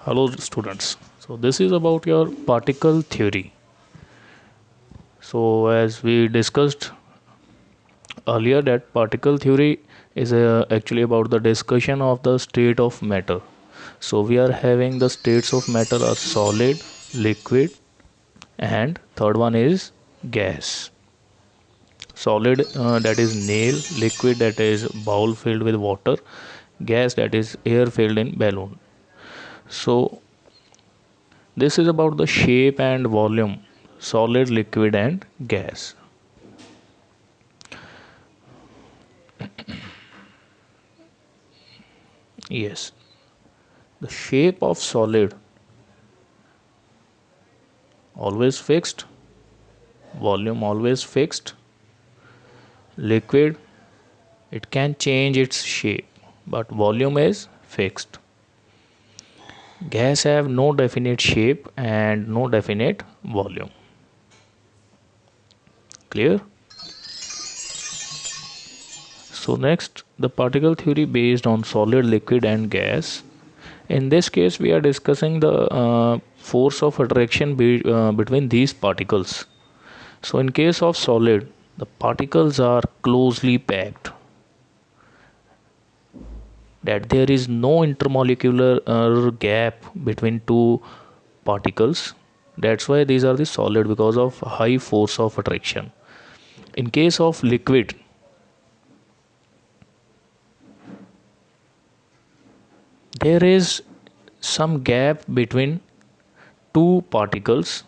Hello students. So this is about your particle theory. So as we discussed earlier that particle theory is actually about the discussion of the state of matter. So we are having the states of matter are solid, liquid, and third one is gas. Solid that is nail, liquid that is bowl filled with water, gas that is air filled in balloon. So this is about the shape and volume, solid, liquid, and gas. Yes, the shape of solid always fixed, volume always fixed, liquid it can change its shape, but volume is fixed. Gas have no definite shape and no definite volume. Clear? So next, the particle theory based on solid, liquid, and gas. In this case, we are discussing the force of attraction between these particles. So in case of solid, the particles are closely packed, that there is no intermolecular gap between two particles. That's why these are the solid, because of high force of attraction. In case of liquid, there is some gap between two particles,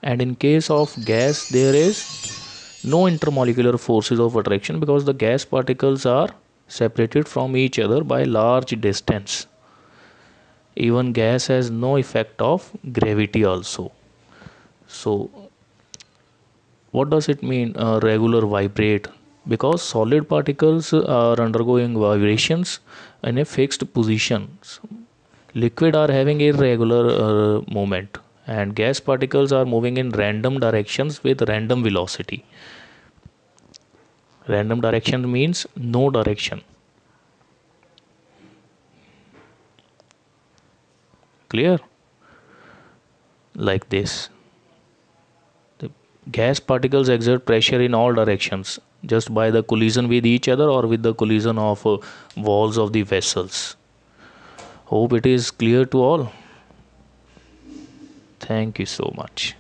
and in case of gas there is no intermolecular forces of attraction, because the gas particles are separated from each other by large distance. Even gas has no effect of gravity also. So what does it mean regular vibrate? Because solid particles are undergoing vibrations in a fixed position. Liquid are having irregular movement, and gas particles are moving in random directions with random velocity. Random direction means no direction. Clear? Like this. The gas particles exert pressure in all directions just by the collision with each other or with the collision of walls of the vessels. Hope it is clear to all. Thank you so much.